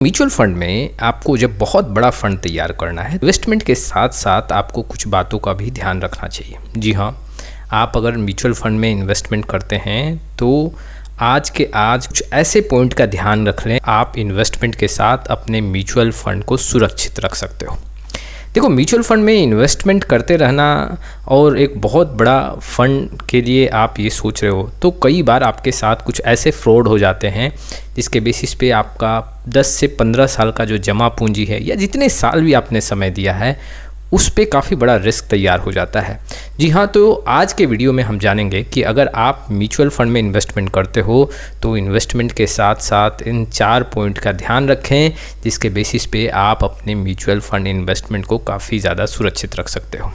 Mutual fund में आपको जब बहुत बड़ा फंड तैयार करना है, इन्वेस्टमेंट के साथ साथ आपको कुछ बातों का भी ध्यान रखना चाहिए। जी हाँ, आप अगर म्यूचुअल फंड में इन्वेस्टमेंट करते हैं तो आज के आज कुछ ऐसे पॉइंट का ध्यान रख लें, आप इन्वेस्टमेंट के साथ अपने म्यूचुअल फंड को सुरक्षित रख सकते हो। देखो, म्यूचुअल फंड में इन्वेस्टमेंट करते रहना और एक बहुत बड़ा फंड के लिए आप ये सोच रहे हो तो कई बार आपके साथ कुछ ऐसे फ्रॉड हो जाते हैं जिसके बेसिस पे आपका 10 से 15 साल का जो जमा पूंजी है या जितने साल भी आपने समय दिया है उस पे काफ़ी बड़ा रिस्क तैयार हो जाता है। जी हाँ, तो आज के वीडियो में हम जानेंगे कि अगर आप म्यूचुअल फंड में इन्वेस्टमेंट करते हो तो इन्वेस्टमेंट के साथ साथ इन 4 पॉइंट का ध्यान रखें जिसके बेसिस पे आप अपने म्यूचुअल फंड इन्वेस्टमेंट को काफ़ी ज़्यादा सुरक्षित रख सकते हो।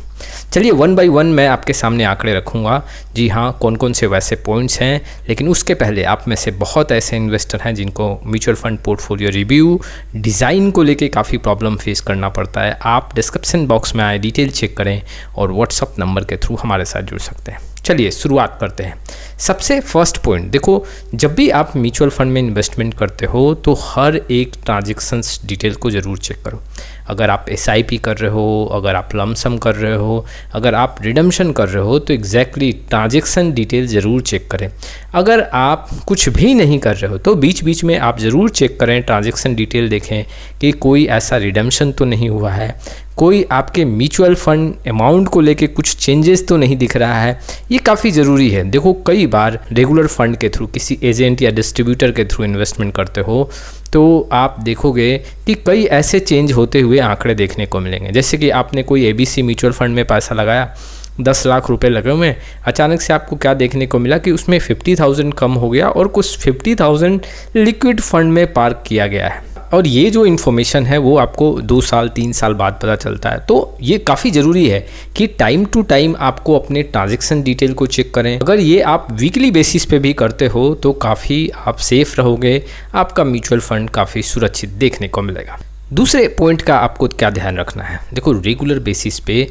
चलिए 1 बाय 1 मैं आपके सामने आंकड़े रखूँगा। जी हाँ, कौन कौन से वैसे पॉइंट्स हैं, लेकिन उसके पहले आप में से बहुत ऐसे इन्वेस्टर हैं जिनको mutual fund portfolio review design को लेके काफ़ी प्रॉब्लम फेस करना पड़ता है। आप डिस्क्रिप्शन बॉक्स में आए डिटेल चेक करें और व्हाट्सअप नंबर के थ्रू हमारे साथ जुड़ सकते हैं। चलिए शुरुआत करते हैं। सबसे फर्स्ट पॉइंट देखो, जब भी आप म्यूचुअल फंड में इन्वेस्टमेंट करते हो तो हर एक ट्रांजेक्शन्स डिटेल को ज़रूर चेक करो। अगर आप SIP कर रहे हो, अगर आप लमसम कर रहे हो, अगर आप रिडम्पशन कर रहे हो तो एग्जैक्टली ट्रांजेक्शन डिटेल ज़रूर चेक करें। अगर आप कुछ भी नहीं कर रहे हो तो बीच बीच में आप ज़रूर चेक करें, ट्रांजेक्शन डिटेल देखें कि कोई ऐसा रिडम्पशन तो नहीं हुआ है, कोई आपके म्यूचुअल फंड अमाउंट को लेके कुछ चेंजेस तो नहीं दिख रहा है। ये काफ़ी ज़रूरी है। देखो, कई बार रेगुलर फंड के थ्रू किसी एजेंट या डिस्ट्रीब्यूटर के थ्रू इन्वेस्टमेंट करते हो तो आप देखोगे कि कई ऐसे चेंज होते हुए आंकड़े देखने को मिलेंगे। जैसे कि आपने कोई ABC म्यूचुअल फंड में पैसा लगाया, 10 लाख रुपए लगे हुए, अचानक से आपको क्या देखने को मिला कि उसमें 50,000 कम हो गया और कुछ 50,000 लिक्विड फंड में पार्क किया गया है। और ये जो इन्फॉर्मेशन है वो आपको 2 साल 3 साल बाद पता चलता है। तो ये काफ़ी ज़रूरी है कि टाइम टू टाइम आपको अपने ट्रांजैक्शन डिटेल को चेक करें। अगर ये आप वीकली बेसिस पे भी करते हो तो काफ़ी आप सेफ रहोगे, आपका म्यूचुअल फंड काफ़ी सुरक्षित देखने को मिलेगा। दूसरे पॉइंट का आपको क्या ध्यान रखना है, देखो रेगुलर बेसिस पे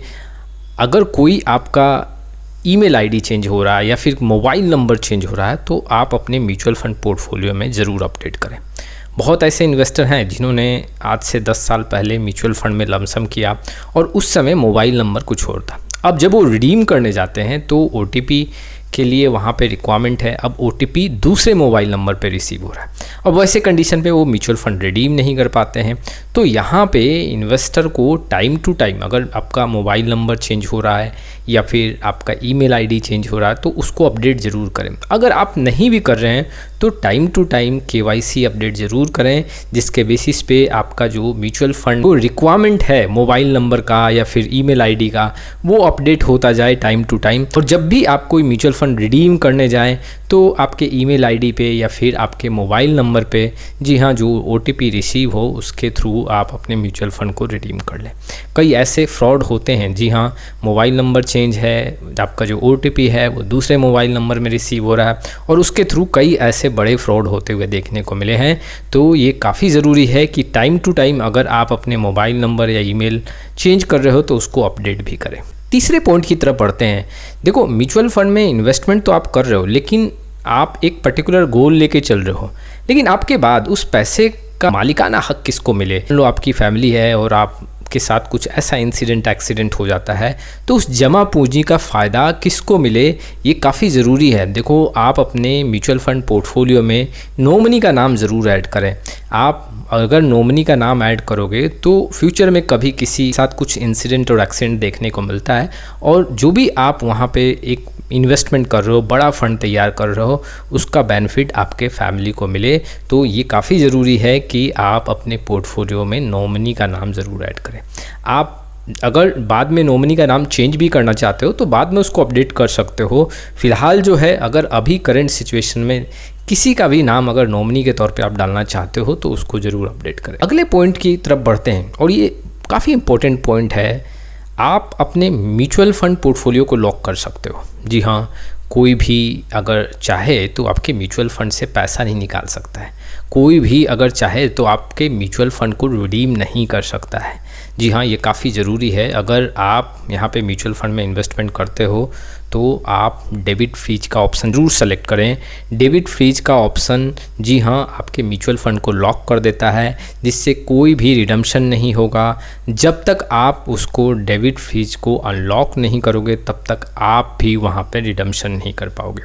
अगर कोई आपका ईमेल ID चेंज हो रहा है या फिर मोबाइल नंबर चेंज हो रहा है तो आप अपने म्यूचुअल फंड पोर्टफोलियो में ज़रूर अपडेट करें। बहुत ऐसे इन्वेस्टर हैं जिन्होंने आज से 10 साल पहले म्यूचुअल फंड में लमसम किया और उस समय मोबाइल नंबर कुछ और था। अब जब वो रिडीम करने जाते हैं तो OTP के लिए वहाँ पे रिक्वायरमेंट है, अब OTP दूसरे मोबाइल नंबर पे रिसीव हो रहा है। अब वैसे कंडीशन पे वो म्यूचुअल फंड रिडीम नहीं कर पाते हैं। तो यहाँ पे इन्वेस्टर को टाइम टू टाइम अगर आपका मोबाइल नंबर चेंज हो रहा है या फिर आपका ईमेल ID चेंज हो रहा है तो उसको अपडेट ज़रूर करें। अगर आप नहीं भी कर रहे हैं तो time to time KYC update ज़रूर करें जिसके बेसिस पे आपका जो म्यूचुअल फंड को रिक्वायरमेंट है मोबाइल नंबर का या फिर ईमेल ID का वो अपडेट होता जाए टाइम टू टाइम। और जब भी आप कोई म्यूचुअल फंड रिडीम करने जाएं तो आपके ईमेल ID पे या फिर आपके मोबाइल नंबर पे, जी हाँ, जो OTP रिसीव हो उसके थ्रू आप अपने म्यूचुअल फंड को रिडीम कर लें। कई ऐसे फ्रॉड होते हैं, जी हाँ, मोबाइल नंबर चेंज है, आपका जो OTP है वो दूसरे मोबाइल नंबर में रिसीव हो रहा है और उसके थ्रू कई ऐसे बड़े फ्रॉड होते हुए देखने को मिले हैं। तो ये काफ़ी ज़रूरी है कि टाइम टू टाइम अगर आप अपने मोबाइल नंबर या ईमेल चेंज कर रहे हो तो उसको अपडेट भी करें। तीसरे पॉइंट की तरफ बढ़ते हैं। देखो, म्यूचुअल फंड में इन्वेस्टमेंट तो आप कर रहे हो लेकिन आप एक पर्टिकुलर गोल लेके चल रहे हो, लेकिन आपके बाद उस पैसे का मालिकाना हक किसको मिले। लो आपकी फैमिली है और आप के साथ कुछ ऐसा एक्सीडेंट हो जाता है तो उस जमा पूंजी का फ़ायदा किसको मिले, ये काफ़ी ज़रूरी है। देखो, आप अपने म्यूचुअल फंड पोर्टफोलियो में नॉमिनी का नाम ज़रूर ऐड करें। आप अगर नॉमिनी का नाम ऐड करोगे तो फ्यूचर में कभी किसी साथ कुछ इंसिडेंट और एक्सीडेंट देखने को मिलता है और जो भी आप वहाँ पे एक इन्वेस्टमेंट कर रहे हो, बड़ा फंड तैयार कर रहे हो, उसका बेनिफिट आपके फैमिली को मिले। तो ये काफ़ी ज़रूरी है कि आप अपने पोर्टफोलियो में नॉमिनी का नाम ज़रूर ऐड करें। आप अगर बाद में नॉमिनी का नाम चेंज भी करना चाहते हो तो बाद में उसको अपडेट कर सकते हो। फ़िलहाल जो है, अगर अभी करंट सिचुएशन में किसी का भी नाम अगर नॉमिनी के तौर पे आप डालना चाहते हो तो उसको ज़रूर अपडेट करें। अगले पॉइंट की तरफ बढ़ते हैं और ये काफ़ी इंपॉर्टेंट पॉइंट है। आप अपने म्यूचुअल फंड पोर्टफोलियो को लॉक कर सकते हो। जी हाँ, कोई भी अगर चाहे तो आपके म्यूचुअल फंड से पैसा नहीं निकाल सकता है। कोई भी अगर चाहे तो आपके म्यूचुअल फ़ंड को रिडीम नहीं कर सकता है। जी हाँ, ये काफ़ी ज़रूरी है। अगर आप यहाँ पे म्यूचुअल फ़ंड में इन्वेस्टमेंट करते हो तो आप डेबिट फ्रीज का ऑप्शन ज़रूर सेलेक्ट करें। डेबिट फ्रीज का ऑप्शन जी हाँ आपके म्यूचुअल फ़ंड को लॉक कर देता है, जिससे कोई भी रिडम्पशन नहीं होगा। जब तक आप उसको डेबिट फ्रीज को अनलॉक नहीं करोगे तब तक आप भी वहाँ पे रिडम्पशन नहीं कर पाओगे।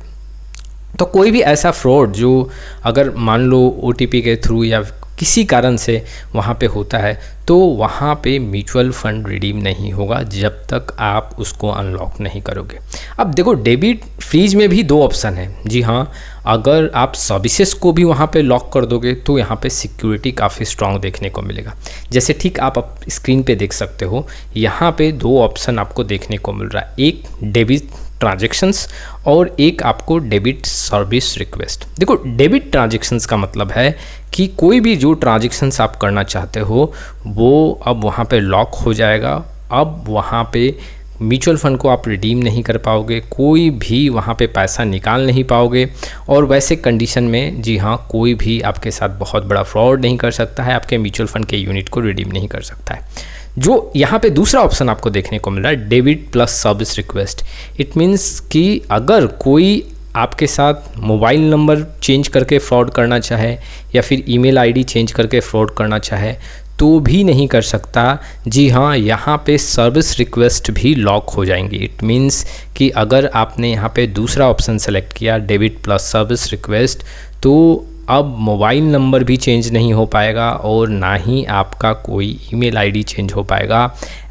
तो कोई भी ऐसा फ्रॉड जो अगर मान लो OTP के थ्रू या किसी कारण से वहाँ पे होता है तो वहाँ पे म्यूचुअल फ़ंड रिडीम नहीं होगा जब तक आप उसको अनलॉक नहीं करोगे। अब देखो, डेबिट फ्रीज में भी दो ऑप्शन है। जी हाँ, अगर आप सर्विसेज को भी वहाँ पे लॉक कर दोगे तो यहाँ पे सिक्योरिटी काफ़ी स्ट्रांग देखने को मिलेगा। जैसे ठीक आप स्क्रीन पे देख सकते हो, यहाँ पे दो ऑप्शन आपको देखने को मिल रहा है, एक डेबिट ट्रांजैक्शंस और एक आपको डेबिट सर्विस रिक्वेस्ट। देखो, डेबिट ट्रांजैक्शंस का मतलब है कि कोई भी जो ट्रांजैक्शंस आप करना चाहते हो वो अब वहाँ पे लॉक हो जाएगा। अब वहाँ पे म्यूचुअल फ़ंड को आप रिडीम नहीं कर पाओगे, कोई भी वहाँ पे पैसा निकाल नहीं पाओगे। और वैसे कंडीशन में जी हाँ, कोई भी आपके साथ बहुत बड़ा फ्रॉड नहीं कर सकता है, आपके म्यूचुअल फ़ंड के यूनिट को रिडीम नहीं कर सकता है। जो यहाँ पे दूसरा ऑप्शन आपको देखने को मिल रहा है, debit plus service request. It means कि अगर कोई आपके साथ मोबाइल नंबर चेंज करके फ्रॉड करना चाहे या फिर ईमेल आईडी चेंज करके फ्रॉड करना चाहे तो भी नहीं कर सकता। जी हाँ, यहाँ पे सर्विस रिक्वेस्ट भी लॉक हो जाएंगी। इट मीन्स कि अगर आपने यहाँ पे दूसरा ऑप्शन सेलेक्ट किया डेबिट प्लस सर्विस रिक्वेस्ट, तो अब मोबाइल नंबर भी चेंज नहीं हो पाएगा और ना ही आपका कोई ईमेल आईडी चेंज हो पाएगा।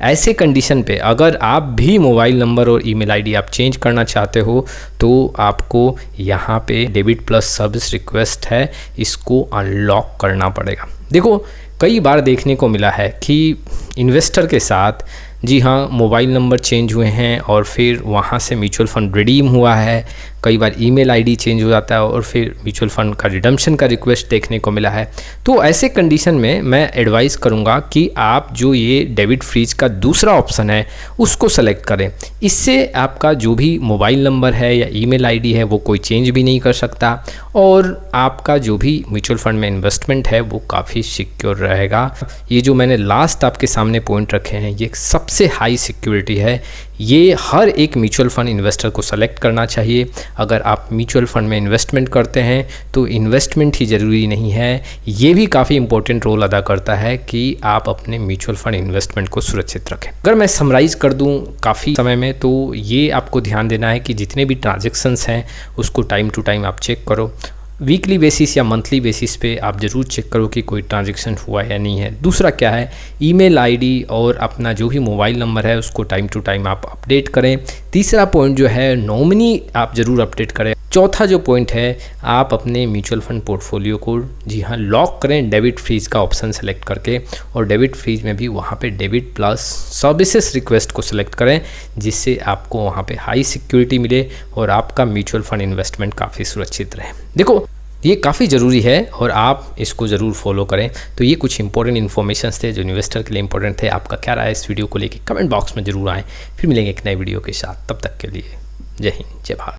ऐसे कंडीशन पे अगर आप भी मोबाइल नंबर और ईमेल आईडी आप चेंज करना चाहते हो तो आपको यहाँ पे डेबिट प्लस सर्विस रिक्वेस्ट है, इसको अनलॉक करना पड़ेगा। देखो, कई बार देखने को मिला है कि इन्वेस्टर के साथ जी हाँ मोबाइल नंबर चेंज हुए हैं और फिर वहाँ से म्यूचुअल फ़ंड रिडीम हुआ है। कई बार ईमेल आईडी चेंज हो जाता है और फिर म्यूचुअल फ़ंड का रिडम्पशन का रिक्वेस्ट देखने को मिला है। तो ऐसे कंडीशन में मैं एडवाइस करूँगा कि आप जो ये डेबिट फ्रीज का दूसरा ऑप्शन है उसको सेलेक्ट करें। इससे आपका जो भी मोबाइल नंबर है या ईमेल आईडी है वो कोई चेंज भी नहीं कर सकता और आपका जो भी म्यूचुअल फ़ंड में इन्वेस्टमेंट है वो काफ़ी सिक्योर रहेगा। ये जो मैंने लास्ट आपके सामने पॉइंट रखे हैं ये सबसे हाई सिक्योरिटी है, ये हर एक म्यूचुअल फ़ंड इन्वेस्टर को सेलेक्ट करना चाहिए। अगर आप म्यूचुअल फ़ंड में इन्वेस्टमेंट करते हैं तो इन्वेस्टमेंट ही ज़रूरी नहीं है, ये भी काफ़ी इंपॉर्टेंट रोल अदा करता है कि आप अपने म्यूचुअल फ़ंड इन्वेस्टमेंट को सुरक्षित रखें। अगर मैं समराइज़ कर दूं काफ़ी समय में, तो ये आपको ध्यान देना है कि जितने भी ट्रांजेक्शन्स हैं उसको टाइम टू टाइम आप चेक करो। वीकली बेसिस या मंथली बेसिस पे आप ज़रूर चेक करो कि कोई ट्रांजैक्शन हुआ या नहीं है। दूसरा क्या है, ईमेल आईडी और अपना जो भी मोबाइल नंबर है उसको टाइम टू टाइम आप अपडेट करें। तीसरा पॉइंट जो है, नॉमिनी आप ज़रूर अपडेट करें। चौथा जो पॉइंट है, आप अपने म्यूचुअल फंड पोर्टफोलियो को जी हाँ लॉक करें डेबिट फ्रीज का ऑप्शन सेलेक्ट करके, और डेबिट फ्रीज में भी वहाँ पे डेबिट प्लस सर्विसेज रिक्वेस्ट को सिलेक्ट करें, जिससे आपको वहाँ पे हाई सिक्योरिटी मिले और आपका म्यूचुअल फंड इन्वेस्टमेंट काफ़ी सुरक्षित रहे। देखो, ये काफ़ी ज़रूरी है और आप इसको ज़रूर फॉलो करें। तो ये कुछ इंपॉर्टेंट इन्फॉर्मेशन थे जो इन्वेस्टर के लिए इंपॉर्टेंट थे। आपका क्या राय है इस वीडियो को लेके कमेंट बॉक्स में ज़रूर आएँ। फिर मिलेंगे एक नए वीडियो के साथ, तब तक के लिए जय हिंद जय भारत।